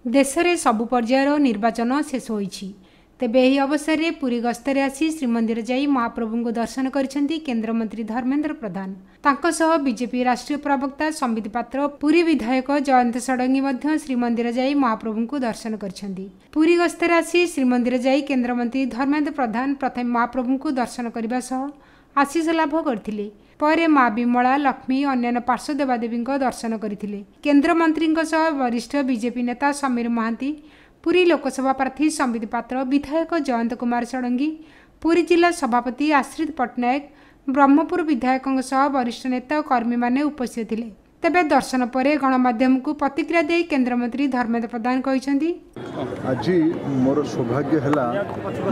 देश में सबु पर्यायर निर्वाचन शेष होईछि। तेबे एही अवसर में पुरी गस्तरे आसी श्रीमंदिर जाई महाप्रभु को दर्शन करिसेंती केन्द्रमंत्री धर्मेन्द्र प्रधान। तांको सह बीजेपी राष्ट्रीय प्रवक्ता संबित पात्र, पुरी विधायक जयंत षडंगी मध्य श्रीमंदिर जाई महाप्रभु को दर्शन करिसेंती। पुरी गस्तरे आसी श्रीमंदिर जाई केन्द्रमंत्री धर्मेन्द्र प्रधान प्रथम महाप्रभु को दर्शन करने सह आशीष लाभ करथिले। परे माँ विमला, लक्ष्मी अन्य पार्श्व देवादेवी दर्शन करथिले। केन्द्रमंत्री सह वरिष्ठ बीजेपी नेता समीर महांती, पुरी लोकसभा प्रार्थी संबित पात्र, विधायक जयंत कुमार षडंगी, पुरी जिला सभापति आश्रित पट्टनायक, ब्रह्मपुर विधायक सह वरिष्ठ नेता और कर्मी माने उपस्थित थिले। तेबे दर्शन पर गणमाध्यम को प्रतिक्रिया दे केन्द्रमंत्री धर्मेन्द्र प्रधान कहिसेंती, आज मोर सौभाग्य है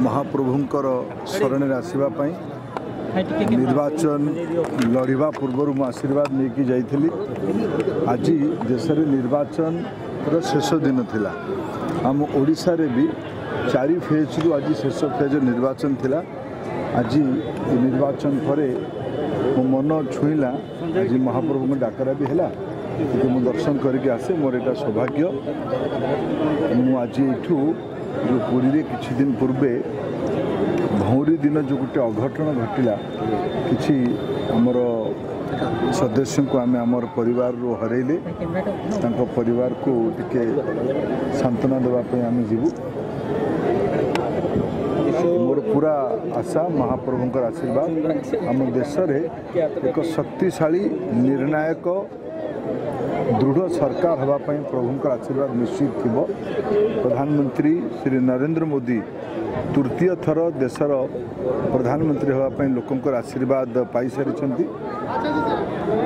महाप्रभुंकर शरण आसवा पाई। निर्वाचन लड़वा पूर्व मु आशीर्वाद नहीं जाइली। आज देश में निर्वाचन शेष दिन थिला। आम ओडिशा रे भी 4 फेज रु आज शेष फेज निर्वाचन थिला। आज निर्वाचन पर मो मन छुईला। आज महाप्रभु डाकरा भी है कि मु दर्शन करके आसे। मोर एटा सौभाग्य। मु आज एठू जो पुरी रे किछि दिन पूर्वे भौरी दिन जो गोटे अघटन घटिला, किछि हमर सदस्य को आम आमर परिवार हरइले, परिवार को टिके सांत्वना देवाई आम जीवु। मोर पूरा आशा महाप्रभुंकर आशीर्वाद आम देश रे एक शक्तिशाली निर्णायक दृढ़ सरकार हवापाई प्रभुंकर आशीर्वाद निश्चित थिबो। प्रधानमंत्री श्री नरेंद्र मोदी तृतीय थर देशर प्रधानमंत्री हवापाई लोकंकर आशीर्वाद पाई सारी।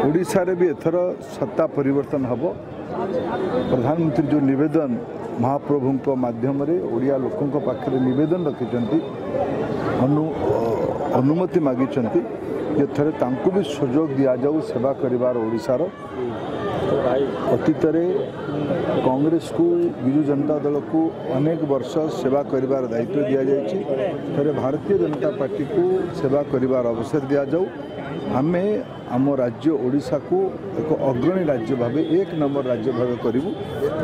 ओडिशा रे भी एथर सत्ता परिवर्तन हब। प्रधानमंत्री जो निवेदन महाप्रभु को माध्यम रे ओडिया लोकंक पाखरे निवेदन रखिचंती, अनुमति मागिचंती जे थरे तांको भी सुजोग दिया जाऊ सेवा करिवार। ओडिशार अतीत कांग्रेस को विजु जनता दल को अनेक वर्ष सेवा करिवार दायित्व दिया जायछि। थरे भारतीय जनता पार्टी को सेवा करिवार अवसर दिया जाऊ। आमे आम राज्य ओडिशा को एक अग्रणी राज्य भावे, 1 नंबर राज्य भावे करिवु।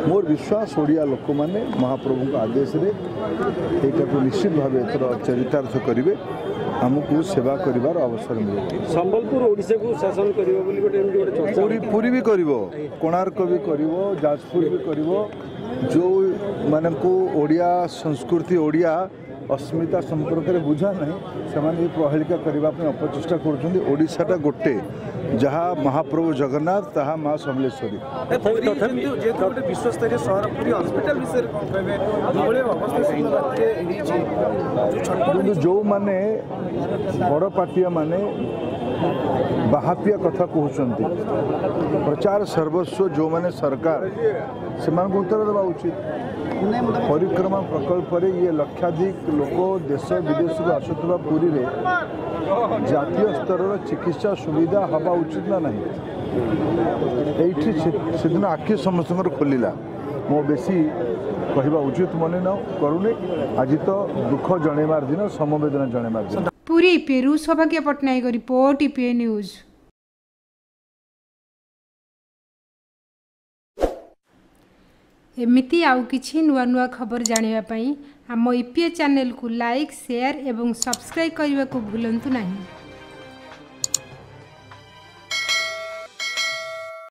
मोर विश्वास ओडिया लोक माने महाप्रभु का आदेश रे एटा को निश्चित भावे एतर चरितार्थ करिवे। आमको सेवा करिवार अवसर मिले। संबलपुर ओडिशा को शासन करिवो बोली गोटे चर्चा। पुरी भी करिवो, कोणार्क भी करिवो, जाजपुर भी करिवो। जो माने को ओडिया संस्कृति, ओडिया अस्मिता संपर्क में बुझा नहीं, से प्रहेलिका करने अपचेषा कर। ओडिशाटा गोटे जहाँ महाप्रभु जगन्नाथ तहा माँ समलेश्वरी। विश्वस्तरीय सहर पुरी हॉस्पिटल जो माने बड़ पाटिया माने बाहापिया कथा कहते, प्रचार सर्वस्व जो माने सरकार से उत्तर देवा उचित। परिक्रमा प्रकल्प रे ये लक्षाधिक लोक देश विदेश को आसुवा पुरी रे जातीय स्तर चिकित्सा सुविधा हवा उचित ना नहीं। से दिन आखि समस्त खोलिला। मो बेसी कहवा उचित मन न करूनी। आज तो दुख जणेमार दिन, समवेदना जणेमार दिन। पुरी पेरू सौभाग्य पट्टनायक रिपोर्ट, ईपीए न्यूज। एमिती आउ किछि नुआ नुआ खबर जानिबा पई आम ईपीए चैनल को लाइक, शेयर एवं सब्सक्राइब करने को भूलंतु नहीं।